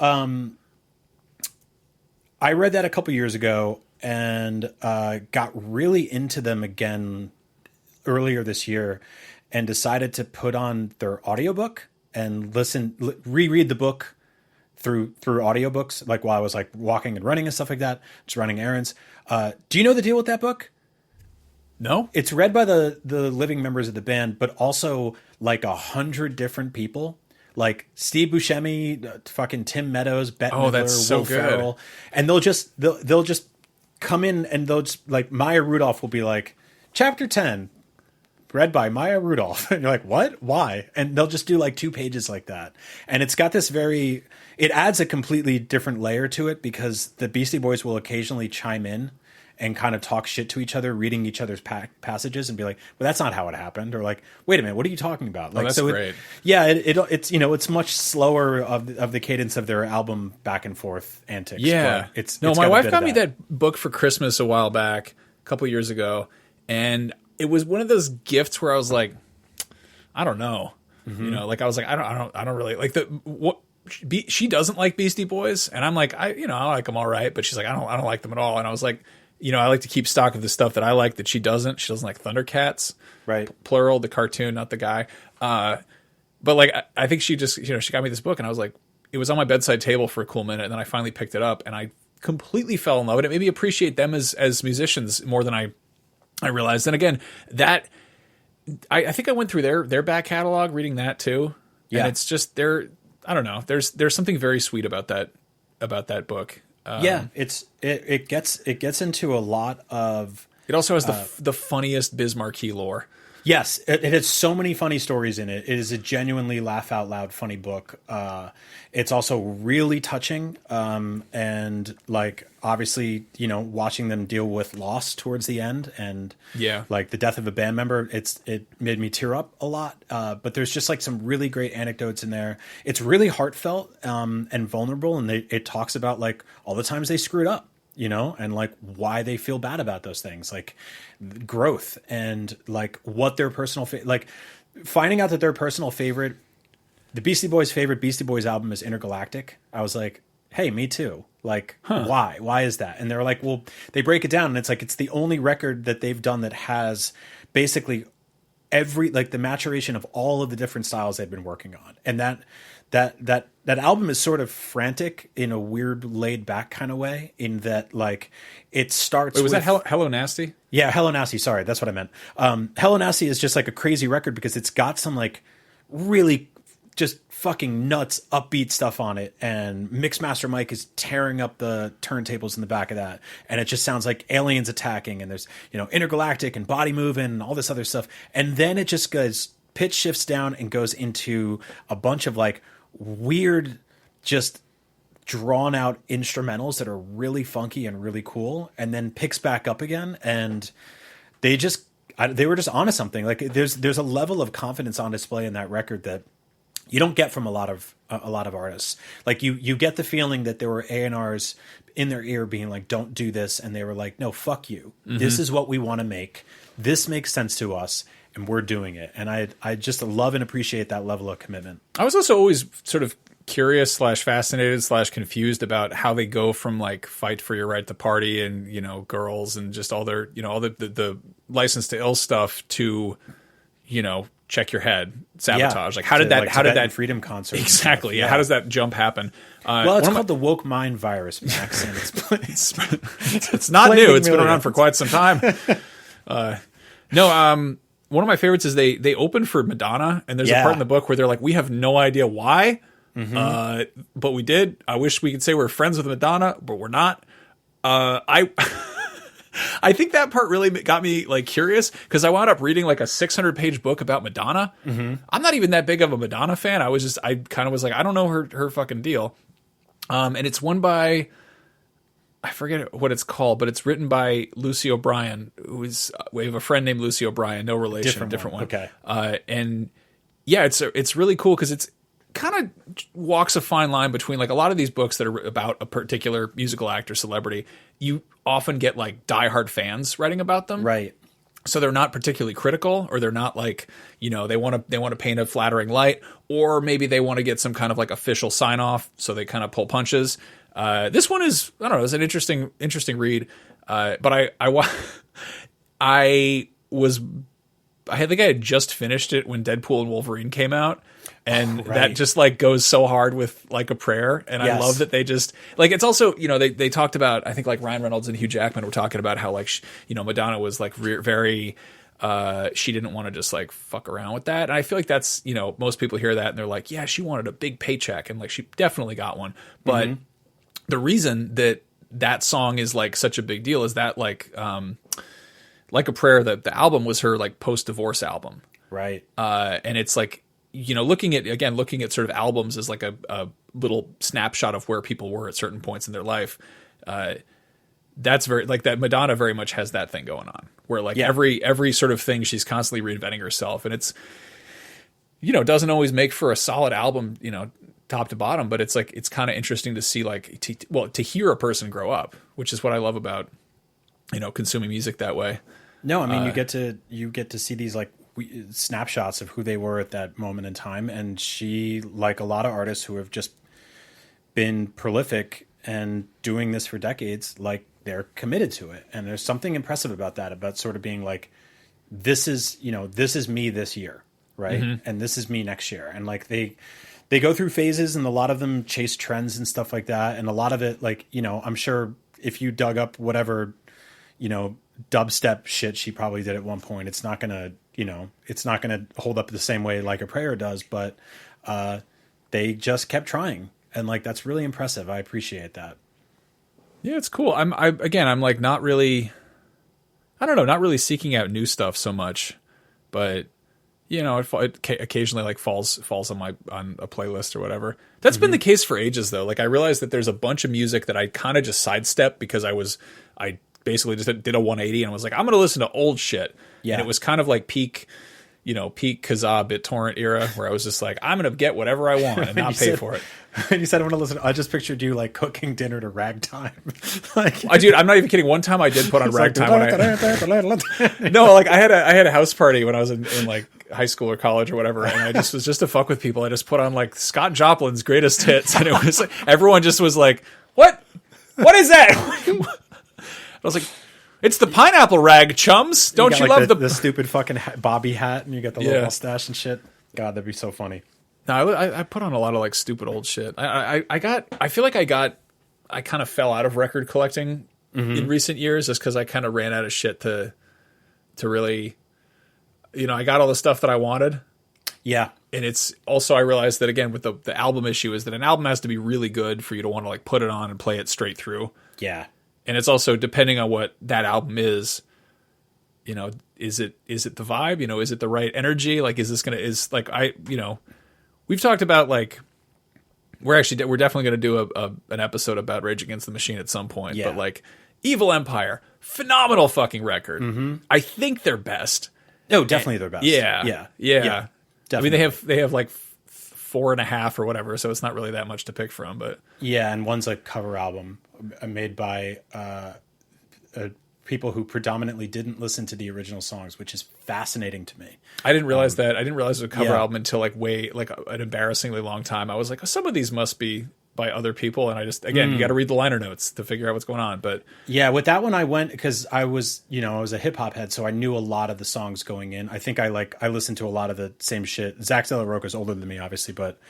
I read that a couple years ago and got really into them again earlier this year and decided to put on their audiobook and reread the book through audiobooks, like while I was like walking and running and stuff like that, just running errands. Do you know the deal with that book? No. It's read by the living members of the band, but also like 100 different people. Like Steve Buscemi, fucking Tim Meadows, Bette Midler, that's so Will good. Ferrell. And they'll just come in and they'll just like Maya Rudolph will be like, chapter 10, read by Maya Rudolph. And you're like, what? Why? And they'll just do like 2 pages like that. And it's got this it adds a completely different layer to it because the Beastie Boys will occasionally chime in and kind of talk shit to each other, reading each other's passages and be like, well, that's not how it happened. Or like, wait a minute, what are you talking about? Like, that's great. It's much slower of the cadence of their album back and forth antics. Yeah. My wife got me that book for Christmas a while back, a couple years ago. And it was one of those gifts where I was like, I don't know. Mm-hmm. Like I was like, I don't really like she doesn't like Beastie Boys. And I'm like, I like them all right. But she's like, I don't like them at all. And I was like, I like to keep stock of the stuff that I like that she doesn't. She doesn't like Thundercats, right? Plural, the cartoon, not the guy. But like, I think she just, she got me this book and I was like, it was on my bedside table for a cool minute. And then I finally picked it up and I completely fell in love with it. It made me appreciate them as musicians more than I realized. And again, that I think I went through their back catalog reading that too. Yeah. And it's just I don't know. There's something very sweet about that book. It gets into a lot of. It also has the funniest Biz Markie lore. Yes, it has so many funny stories in it. It is a genuinely laugh out loud funny book. It's also really touching, and like obviously, watching them deal with loss towards the end, and like the death of a band member. It made me tear up a lot. But there's just like some really great anecdotes in there. It's really heartfelt and vulnerable, and it talks about like all the times they screwed up. And like why they feel bad about those things, like growth and like what their personal like finding out that their personal favorite, the Beastie Boys' favorite Beastie Boys album is Intergalactic. I was like, hey, me too. Like, why is that? And they're like, well, they break it down and it's like, it's the only record that they've done that has basically the maturation of all of the different styles they've been working on. And that album is sort of frantic in a weird laid back kind of way in that like it starts Wait, was that Hello Nasty? Yeah, Hello Nasty, sorry, that's what I meant. Hello Nasty is just like a crazy record because it's got some like really just fucking nuts upbeat stuff on it, and Mixmaster Mike is tearing up the turntables in the back of that, and it just sounds like aliens attacking, and there's intergalactic and body moving and all this other stuff, and then it just goes pitch shifts down and goes into a bunch of like weird just drawn out instrumentals that are really funky and really cool, and then picks back up again, and they were just onto something. Like there's a level of confidence on display in that record that you don't get from a lot of artists. Like you get the feeling that there were A&Rs in their ear being like, don't do this. And they were like, no, fuck you. Mm-hmm. This is what we want to make. This makes sense to us. And we're doing it. And I just love and appreciate that level of commitment. I was also always sort of curious / fascinated / confused about how they go from like Fight for Your Right to Party and, you know, Girls and just all their, you know, all the License to Ill stuff to, you know, Check Your Head, Sabotage. Like how did that Freedom Concert exactly? Yeah. How does that jump happen? Well, it's called the woke mind virus, Max, and it's not new. It's been around for quite some time. One of my favorites is they open for Madonna, and there's a part in the book where they're like, we have no idea why, but we did. I wish we could say we're friends with Madonna, but we're not. I think that part really got me like curious because I wound up reading like a 600-page book about Madonna. Mm-hmm. I'm not even that big of a Madonna fan. I kind of was like, I don't know her fucking deal. And it's one by, I forget what it's called, but it's written by Lucy O'Brien, we have a friend named Lucy O'Brien, no relation, different one. Okay. And yeah, it's really cool because it's kind of walks a fine line between like a lot of these books that are about a particular musical act or celebrity. You often get like diehard fans writing about them. Right. So they're not particularly critical, or they're not like, you know, they want to paint a flattering light, or maybe they want to get some kind of like official sign off. So they kind of pull punches. This one is, I don't know, it's an interesting read. But I think I had just finished it when Deadpool and Wolverine came out. And that just like goes so hard with Like a Prayer. And I love that they just like, it's also, you know, they talked about, I think like Ryan Reynolds and Hugh Jackman were talking about how like, you know, Madonna was like very, she didn't want to just like fuck around with that. And I feel like that's, you know, most people hear that and they're like, yeah, she wanted a big paycheck. And like, she definitely got one. But the reason that song is like such a big deal is that like a Prayer, the album was her like post-divorce album. Right. And it's like, you know, looking at sort of albums as like a little snapshot of where people were at certain points in their life. That's very like that. Madonna very much has that thing going on where like every sort of thing she's constantly reinventing herself. And it's, you know, doesn't always make for a solid album, you know, top to bottom, but it's like, it's kind of interesting to see like, to hear a person grow up, which is what I love about, you know, consuming music that way. No, I mean, you get to see these like snapshots of who they were at that moment in time. And she, like a lot of artists who have just been prolific and doing this for decades, like they're committed to it. And there's something impressive about that, about sort of being like, this is me this year. Right. Mm-hmm. And this is me next year. And like they go through phases, and a lot of them chase trends and stuff like that. And a lot of it, like, you know, I'm sure if you dug up whatever, you know, dubstep shit she probably did at one point, it's not gonna hold up the same way Like a Prayer does, but they just kept trying, and like that's really impressive. I appreciate that. Yeah, it's cool. I'm like not really seeking out new stuff so much, but you know, it occasionally like falls on a playlist or whatever. That's been the case for ages though. Like I realized that there's a bunch of music that I kind of just sidestepped because I basically just did a 180 and was like, I'm going to listen to old shit. Yeah. And it was kind of like peak Kazaa BitTorrent era where I was just like, I'm going to get whatever I want and not pay for it. And you said, I want to listen. I just pictured you like cooking dinner to ragtime. Like, dude, I'm not even kidding. One time I did put on ragtime. No, like I had a house party when I was in like high school or college or whatever. And I just was just to fuck with people. I just put on like Scott Joplin's greatest hits. And it was like, everyone just was like, what is that? I was like, it's the pineapple rag, chums. Don't you love the stupid fucking Bobby hat, and you got the little mustache and shit? God, that'd be so funny. No, I put on a lot of like stupid old shit. I feel like I kind of fell out of record collecting in recent years just because I kind of ran out of shit to really, you know, I got all the stuff that I wanted. Yeah. And it's also, I realized that again with the album issue is that an album has to be really good for you to want to like put it on and play it straight through. Yeah. And it's also depending on what that album is, you know, is it the vibe? You know, is it the right energy? Like, is this going to, we've talked about like, we're definitely going to do an episode about Rage Against the Machine at some point. Yeah. But like Evil Empire, phenomenal fucking record. Mm-hmm. I think they're best. Oh, definitely their best. Yeah. I mean, Definitely. they have like 4.5 or whatever, so it's not really that much to pick from. But Yeah, and one's a cover album made by people who predominantly didn't listen to the original songs, which is fascinating to me. I didn't realize that. I didn't realize it was a cover Yeah. album until like an embarrassingly long time. I was like, oh, some of these must be by other people, and I just you got to read the liner notes to figure out what's going on. But Yeah, with that one I went because I was a hip hop head, so I knew a lot of the songs going in. I think I listened to a lot of the same shit. Zach De La Rocha's older than me, obviously, but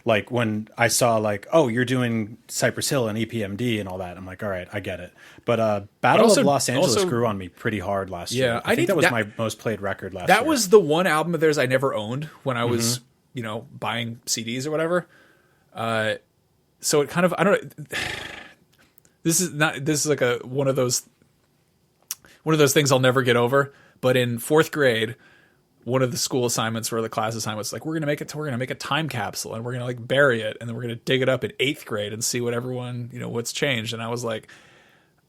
like when I saw like, oh, you're doing Cypress Hill and EPMD and all that, I'm like, all right, I get it. But Battle of Los Angeles grew on me pretty hard last year. I think that was my most played record last year. That was the one album of theirs I never owned when I was buying CDs or whatever. So it kind of, I don't know. This is like one of those things I'll never get over. But in 4th grade, one of the school assignments or the class assignments, like we're gonna make a time capsule and we're gonna like bury it and then we're gonna dig it up in 8th grade and see what everyone what's changed. And I was like,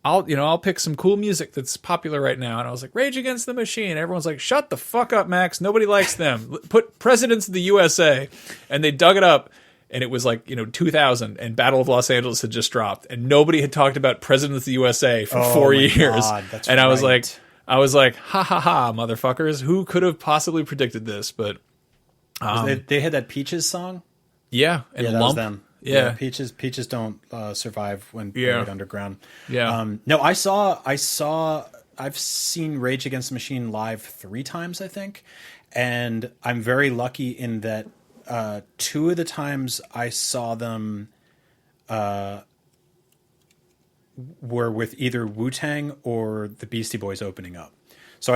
I'll pick some cool music that's popular right now. And I was like, Rage Against the Machine. Everyone's like, shut the fuck up, Max. Nobody likes them. Put Presidents of the USA. And they dug it up. And it was like, 2000, and Battle of Los Angeles had just dropped, and nobody had talked about Presidents of the USA for 4 years. God, that's and right. I was like, ha ha ha, motherfuckers! Who could have possibly predicted this? But they had that Peaches song. Yeah, and That Lump. was them. Yeah. Peaches don't survive when Yeah. buried underground. Yeah. No, I've seen Rage Against the Machine live 3 times, I think, and I'm very lucky in that 2 of the times I saw them were with either Wu-Tang or the Beastie Boys opening up. So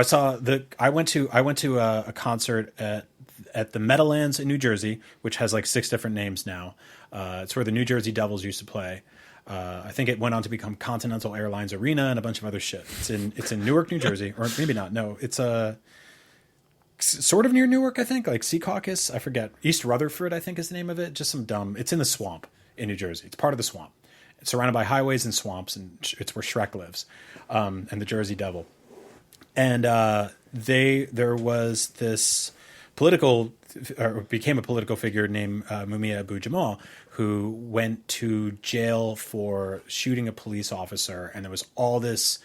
I went to a concert at the Meadowlands in New Jersey, which has like 6 different names now. It's where the New Jersey Devils used to play. I think it went on to become Continental Airlines Arena and a bunch of other shit. It's in Newark, New Jersey, or maybe not. No, it's sort of near Newark, I think, like Secaucus. I forget. East Rutherford, I think, is the name of it. Just some dumb. It's in the swamp in New Jersey. It's part of the swamp. It's surrounded by highways and swamps, and it's where Shrek lives, and the Jersey Devil. And there was this became a political figure named Mumia Abu-Jamal, who went to jail for shooting a police officer, and there was all this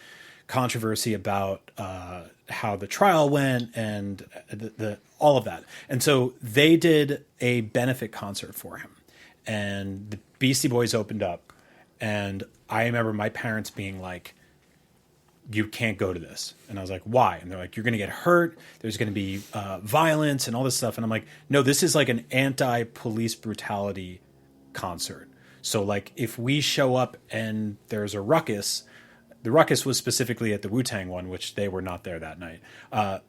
controversy about how the trial went and all of that. And so they did a benefit concert for him, and the Beastie Boys opened up, and I remember my parents being like, you can't go to this. And I was like, why? And they're like, you're going to get hurt. There's going to be violence and all this stuff. And I'm like, no, this is like an anti-police brutality concert. So like if we show up and there's a ruckus, the ruckus was specifically at the Wu-Tang one, which they were not there that night.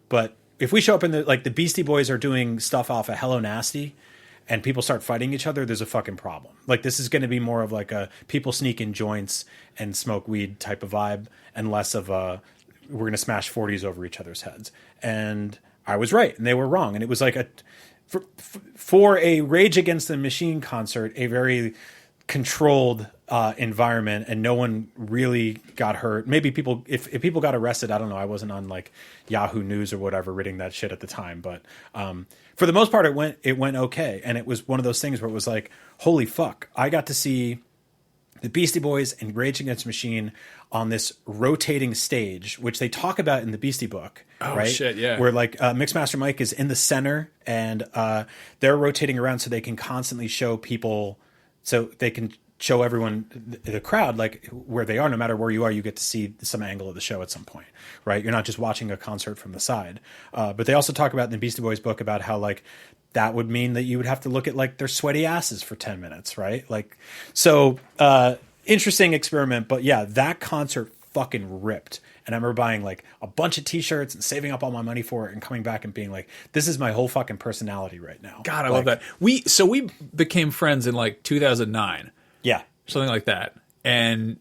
But if we show up and the Beastie Boys are doing stuff off of Hello Nasty and people start fighting each other, there's a fucking problem. Like this is going to be more of like a people sneak in joints and smoke weed type of vibe, and less of a we're going to smash 40s over each other's heads. And I was right, and they were wrong. And it was like for a Rage Against the Machine concert, a very controlled environment, and no one really got hurt. Maybe people, if people got arrested, I don't know. I wasn't on like Yahoo News or whatever reading that shit at the time, but for the most part, it went okay. And it was one of those things where it was like, holy fuck, I got to see the Beastie Boys and Rage Against the Machine on this rotating stage, which they talk about in the Beastie Book. Oh, right? shit, yeah. Where like Mixmaster Mike is in the center, and they're rotating around so they can constantly show people, so they can show everyone, the crowd, like where they are. No matter where you are, you get to see some angle of the show at some point, right? You're not just watching a concert from the side. But they also talk about in the Beastie Boys book about how like that would mean that you would have to look at like their sweaty asses for 10 minutes, right? Like, so interesting experiment. But yeah, that concert fucking ripped. And I remember buying like a bunch of t-shirts and saving up all my money for it and coming back and being like, this is my whole fucking personality right now. God, I love that. We became friends in like 2009. Yeah. Something like that. And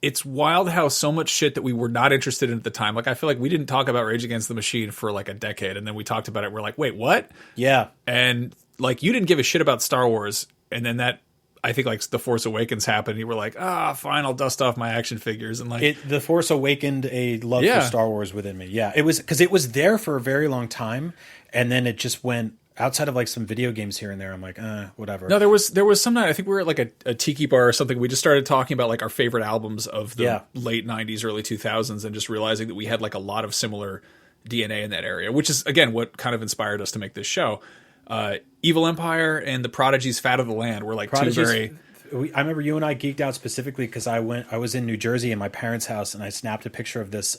it's wild how so much shit that we were not interested in at the time. Like, I feel like we didn't talk about Rage Against the Machine for like a decade. And then we talked about it. We're like, wait, what? Yeah. And like, you didn't give a shit about Star Wars. And then that I think like The Force Awakens happened, you were like, fine, I'll dust off my action figures. And like The Force awakened a love for Star Wars within me. Yeah, it was because it was there for a very long time, and then it just went outside of like some video games here and there. I'm like, whatever. No, there was some night, I think we were at like a tiki bar or something. We just started talking about like our favorite albums of the late 90s, early 2000s, and just realizing that we had like a lot of similar DNA in that area, which is again what kind of inspired us to make this show. Evil Empire and the Prodigy's Fat of the Land were like two very... I remember you and I geeked out specifically because I was in New Jersey in my parents' house, and I snapped a picture of this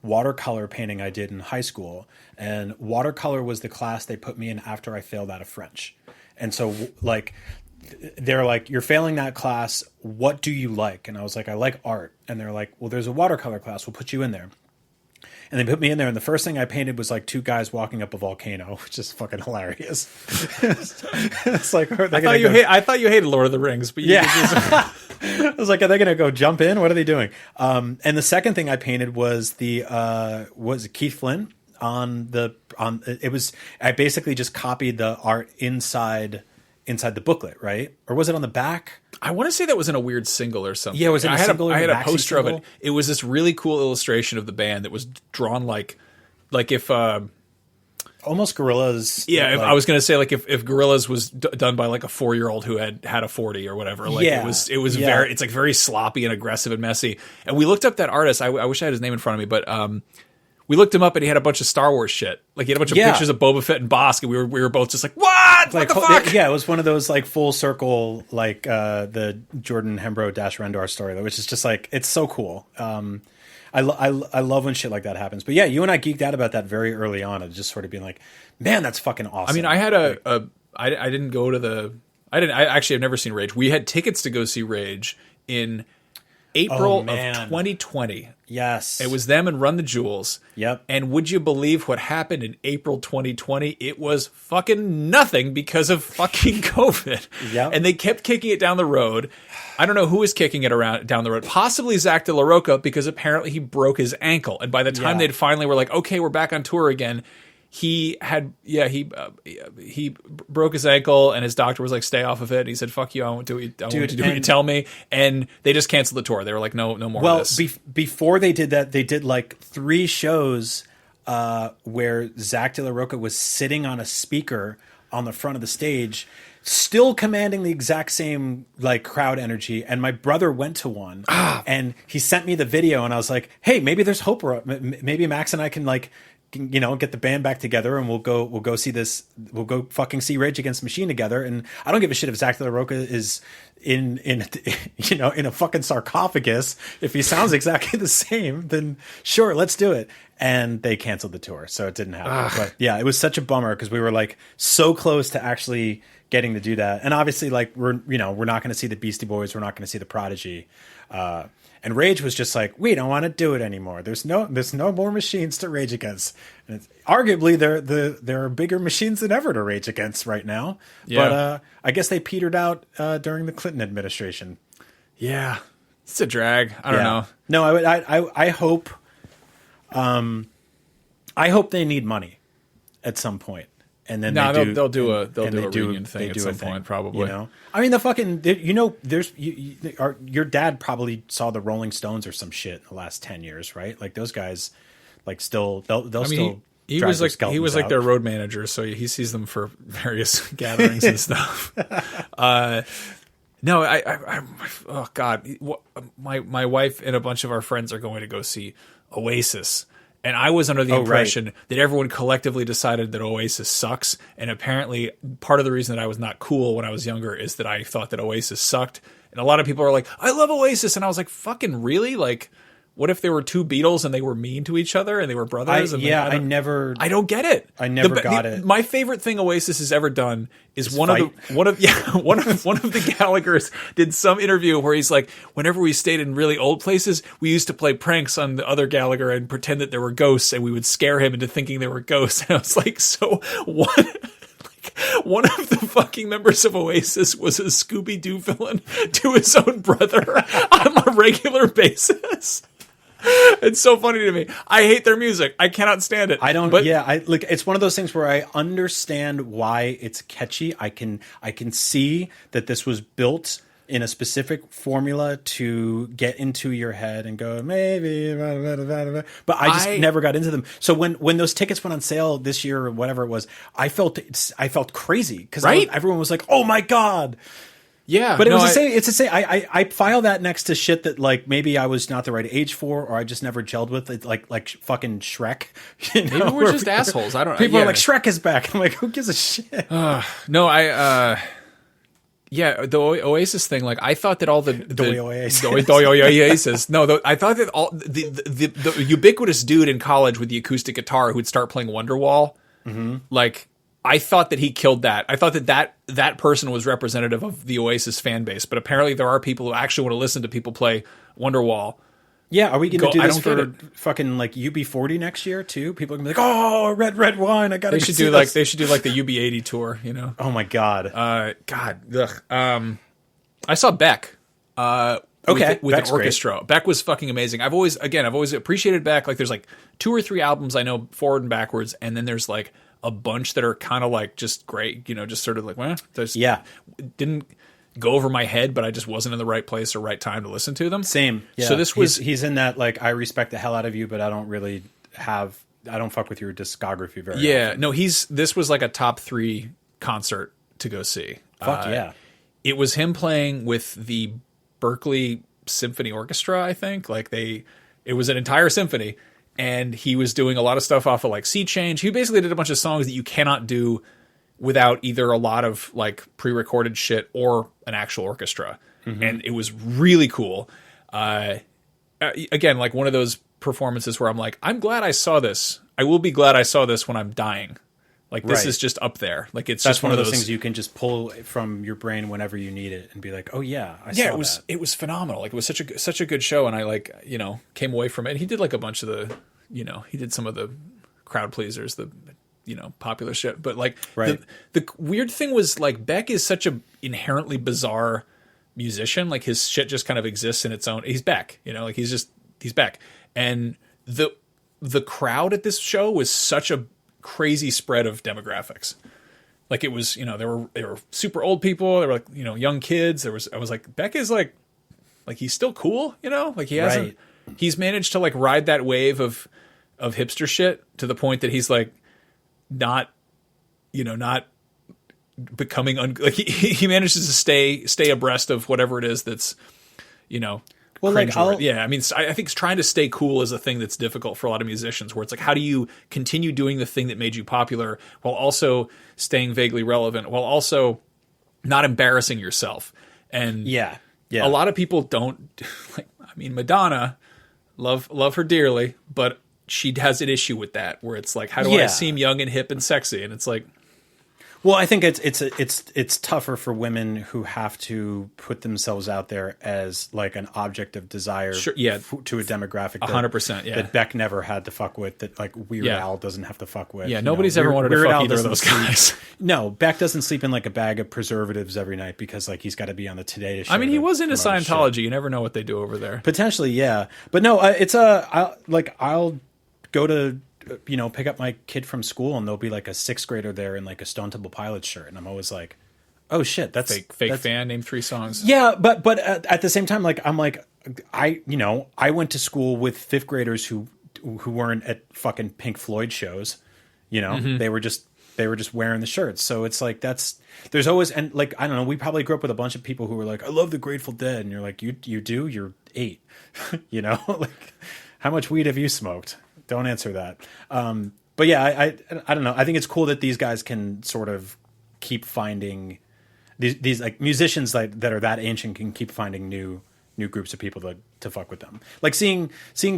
watercolor painting I did in high school. And watercolor was the class they put me in after I failed out of French. And so like they're like, you're failing that class, what do you like? And I was like, I like art. And they're like, well, there's a watercolor class, we'll put you in there. And they put me in there, and the first thing I painted was like two guys walking up a volcano, which is fucking hilarious. It's like I thought you hated Lord of the Rings, but I was like, are they going to go jump in? What are they doing? And the second thing I painted was was Keith Flynn I basically just copied the art inside the booklet, right? Or was it on the back? I want to say that was in a weird single or something. Yeah, it was in a single. I had a poster of it. It was this really cool illustration of the band that was drawn like if almost Gorillaz. Yeah, I was going to say like if Gorillaz was done by like a 4-year-old who had a 40 or whatever. Like it was very, it's like very sloppy and aggressive and messy. And we looked up that artist. I wish I had his name in front of me, but we looked him up, and he had a bunch of Star Wars shit. Like he had a bunch of pictures of Boba Fett and Bosk, and we were both just like, what? Like, what the fuck? Yeah, it was one of those like full circle, like the Jordan Hembrow Dash Rendar story, which is just like, it's so cool. I love when shit like that happens. But yeah, you and I geeked out about that very early on, of just sort of being like, man, that's fucking awesome. I mean, I had I didn't go to I've never seen Rage. We had tickets to go see Rage in April of 2020. Yes. It was them and Run the Jewels. Yep. And would you believe what happened in April 2020? It was fucking nothing because of fucking COVID. Yep. And they kept kicking it down the road. I don't know who was kicking it down the road. Possibly Zach De La Rocha, because apparently he broke his ankle. And by the time they'd finally were like, okay, we're back on tour again, he broke his ankle, and his doctor was like, stay off of it. And he said, fuck you, I won't do it. I won't do what you tell me. And they just canceled the tour. They were like, no more of this. Well, before they did that, they did like 3 shows where Zach De La Rocha was sitting on a speaker on the front of the stage, still commanding the exact same like crowd energy. And my brother went to one, and he sent me the video, and I was like, hey, maybe there's hope. Maybe Max and I can like, you know, get the band back together, and we'll go see this. We'll go fucking see Rage Against the Machine together. And I don't give a shit if Zach De La Rocha is in a fucking sarcophagus. If he sounds exactly the same, then sure, let's do it. And they canceled the tour, so it didn't happen. But yeah, it was such a bummer because we were like so close to actually getting to do that. And obviously, like we're not going to see the Beastie Boys, we're not going to see the Prodigy. And Rage was just like, we don't want to do it anymore. There's no more machines to rage against. And arguably, there are bigger machines than ever to rage against right now. Yeah. But I guess they petered out during the Clinton administration. Yeah, it's a drag. I don't know. No, I hope. I hope they need money at some point. And then they'll do a reunion thing at some point, probably. You know, I mean, the fucking there's your dad probably saw the Rolling Stones or some shit in the last 10 years, right? Like those guys, like still they'll still. He was like their road manager, so he sees them for various gatherings and stuff. No, oh God, my wife and a bunch of our friends are going to go see Oasis. And I was under the impression that everyone collectively decided that Oasis sucks. And apparently part of the reason that I was not cool when I was younger is that I thought that Oasis sucked. And a lot of people are like, I love Oasis. And I was like, fucking really? Like, what if there were 2 Beatles and they were mean to each other and they were brothers? I don't get it. I never got it. My favorite thing Oasis has ever done is one of the Gallaghers did some interview where he's like, whenever we stayed in really old places, we used to play pranks on the other Gallagher and pretend that there were ghosts, and we would scare him into thinking there were ghosts. And I was like, so what? One of the fucking members of Oasis was a Scooby-Doo villain to his own brother on a regular basis. It's so funny to me. I hate their music. I cannot stand it. I don't. But yeah, I like. It's one of those things where I understand why it's catchy. I can see that this was built in a specific formula to get into your head and go maybe, but I just never got into them. So when those tickets went on sale this year or whatever it was, I felt crazy because everyone was like, "Oh my god." Yeah, but it was the same. It's the same. I file that next to shit that like maybe I was not the right age for, or I just never gelled with it, like fucking Shrek. You know? Maybe we're just assholes. I don't know. People are like, Shrek is back. I'm like, who gives a shit? No, yeah, the Oasis thing. Like, I thought that all the Oasis. No, I thought that all the ubiquitous dude in college with the acoustic guitar who'd start playing Wonderwall, like. I thought that he killed that. I thought that person was representative of the Oasis fan base, but apparently there are people who actually want to listen to people play Wonderwall. Yeah, are we going to do this for fucking like UB40 next year too? People are going to be like, "Oh, red wine, I got to." They should do like the UB80 tour, you know? Oh my god. I saw Beck. With an orchestra. Great. Beck was fucking amazing. I've always appreciated Beck. Like, there's like 2 or 3 albums I know forward and backwards, and then there's like a bunch that are kind of like just great, you know, just sort of like, well, didn't go over my head, but I just wasn't in the right place or right time to listen to them. Same. Yeah. So this was he's in that like I respect the hell out of you, but I don't fuck with your discography very often. Yeah. No, this was like a top 3 concert to go see. Fuck yeah. It was him playing with the Berkeley Symphony Orchestra, I think. Like it was an entire symphony. And he was doing a lot of stuff off of like Sea Change. He basically did a bunch of songs that you cannot do without either a lot of like pre-recorded shit or an actual orchestra. And it was really cool. Again, like one of those performances where I'm like, I'm glad I saw this. I will be glad I saw this when I'm dying. Like this is just up there. Like that's just one of those things you can just pull from your brain whenever you need it and be like, oh yeah, I saw that. It was phenomenal. Like it was such a good show, and I like, you know, came away from it. And he did like a bunch of the, you know, he did some of the crowd pleasers, the, you know, popular shit. But like the weird thing was like Beck is such a inherently bizarre musician. Like his shit just kind of exists in its own. He's Beck, you know, like he's Beck. And the crowd at this show was such a crazy spread of demographics. Like it was, you know, they were super old people, they were like, you know, young kids. I was like, Beck is like he's still cool, you know, like he's managed to like ride that wave of hipster shit to the point that he's like not becoming like he manages to stay abreast of whatever it is that's, you know. Well, like I mean, I think trying to stay cool is a thing that's difficult for a lot of musicians, where it's like, how do you continue doing the thing that made you popular while also staying vaguely relevant, while also not embarrassing yourself? And a lot of people don't like. I mean, Madonna, love her dearly, but she has an issue with that, where it's like, how do I seem young and hip and sexy? And it's like, well, I think it's tougher for women who have to put themselves out there as like an object of desire to a demographic 100%, that Beck never had to fuck with, that like Weird Al doesn't have to fuck with. Yeah, nobody's ever wanted to fuck either of those guys. No, Beck doesn't sleep in like a bag of preservatives every night because like he's got to be on the Today Show. I mean, he was into Scientology. You never know what they do over there. Potentially, yeah. But no, I'll go to, you know, pick up my kid from school and there'll be like a 6th grader there in like a Stone Temple Pilots shirt, and I'm always like, oh shit, that's fake fan. Name 3 songs. Yeah, but at the same time, like I'm like, I went to school with 5th graders who weren't at fucking Pink Floyd shows. You know, they were just wearing the shirts. So it's like there's always, and like I don't know, we probably grew up with a bunch of people who were like, I love the Grateful Dead, and you're like, you do, you're 8, you know, like how much weed have you smoked? Don't answer that. But yeah, I don't know. I think it's cool that these guys can sort of keep finding these like musicians that are that ancient can keep finding new groups of people to fuck with them. Like seeing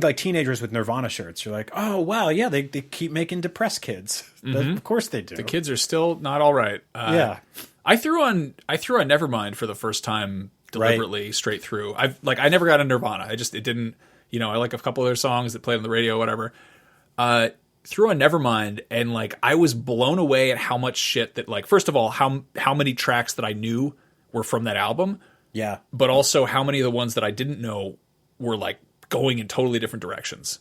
like teenagers with Nirvana shirts. You're like, oh wow, yeah, they keep making depressed kids. Of course they do. The kids are still not all right. Yeah. I threw on Nevermind for the first time deliberately straight through. I never got a Nirvana. It didn't. You know, I like a couple of their songs that played on the radio, whatever. Threw on Nevermind, and like I was blown away at how much shit that, like, first of all, how many tracks that I knew were from that album. Yeah. But also how many of the ones that I didn't know were like going in totally different directions.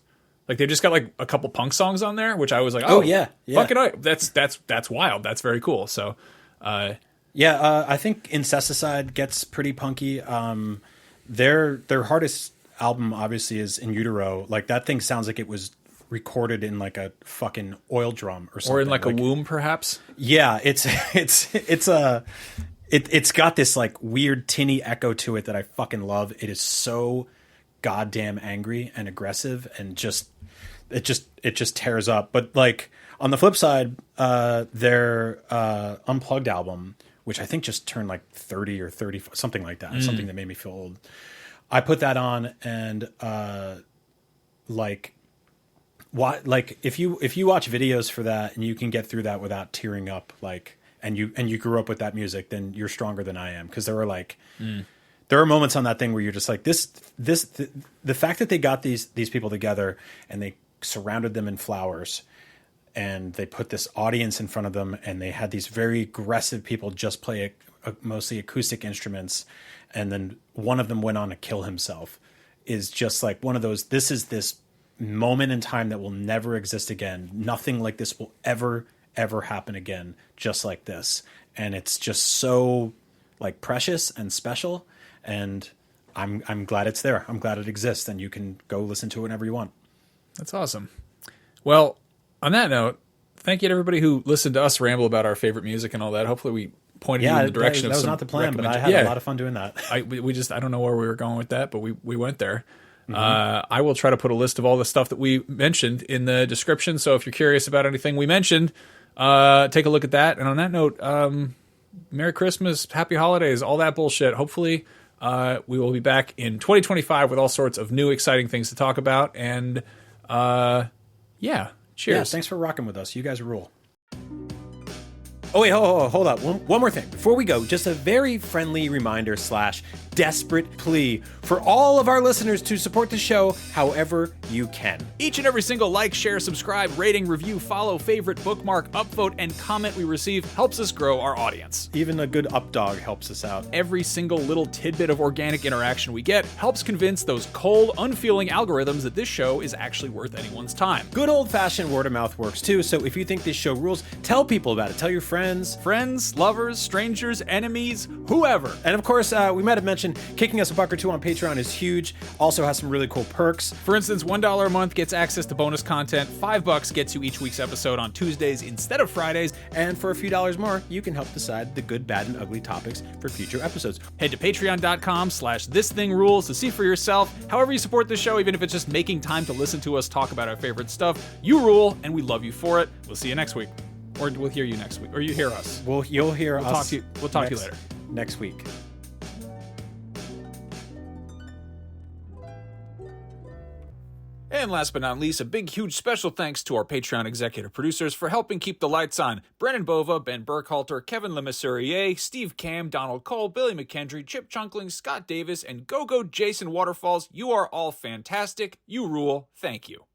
Like they just got like a couple punk songs on there, which I was like, fuck it, that's wild. That's very cool. So, I think Incesticide gets pretty punky. Their hardest album obviously is In Utero. Like that thing sounds like it was recorded in like a fucking oil drum or something, or in like a womb, perhaps. Yeah, it's got this like weird tinny echo to it that I fucking love. It is so goddamn angry and aggressive, and it just tears up. But like on the flip side, their Unplugged album, which I think just turned like 30 or 30, something like that, something that made me feel old. I put that on, and if you watch videos for that and you can get through that without tearing up, like, and you grew up with that music, then you're stronger than I am. Because there are moments on that thing where you're just like the fact that they got these people together and they surrounded them in flowers and they put this audience in front of them and they had these very aggressive people just play mostly acoustic instruments, and then one of them went on to kill himself, is just like one of those, this is this moment in time that will never exist again. Nothing like this will ever happen again, just like this. And it's just so like precious and special, and I'm glad it's there. I'm glad it exists, and you can go listen to it whenever you want. That's awesome. Well, on that note, thank you to everybody who listened to us ramble about our favorite music and all that. Hopefully we pointed you in the direction of some. That was not the plan, but I had a lot of fun doing that. I don't know where we were going with that, but we went there. I will try to put a list of all the stuff that we mentioned in the description. So if you're curious about anything we mentioned, take a look at that. And on that note, Merry Christmas, Happy Holidays, all that bullshit. Hopefully we will be back in 2025 with all sorts of new, exciting things to talk about. And cheers. Yeah, thanks for rocking with us. You guys rule. Oh, wait, hold up. One more thing. Before we go, just a very friendly reminder / desperate plea for all of our listeners to support the show however you can. Each and every single like, share, subscribe, rating, review, follow, favorite, bookmark, upvote, and comment we receive helps us grow our audience. Even a good up dog helps us out. Every single little tidbit of organic interaction we get helps convince those cold, unfeeling algorithms that this show is actually worth anyone's time. Good old-fashioned word of mouth works too, so if you think this show rules, tell people about it. Tell your friends, lovers, strangers, enemies, whoever. And of course, we might have mentioned kicking us $1 or $2 on Patreon is huge. Also has some really cool perks. For instance, $1 a month gets access to bonus content. $5 gets you each week's episode on Tuesdays instead of Fridays. And for a few dollars more, you can help decide the good, bad, and ugly topics for future episodes. Head to patreon.com/thisthingrules to see for yourself. However you support the show, even if it's just making time to listen to us talk about our favorite stuff, you rule, and we love you for it. We'll see you next week. Or we'll hear you next week. Or you hear us. You'll hear us. We'll talk to you later. Next week. And last but not least, a big, huge special thanks to our Patreon executive producers for helping keep the lights on. Brennan Bova, Ben Burkhalter, Kevin Lemasurier, Steve Cam, Donald Cole, Billy McKendry, Chip Chunkling, Scott Davis, and Go-Go Jason Waterfalls. You are all fantastic. You rule. Thank you.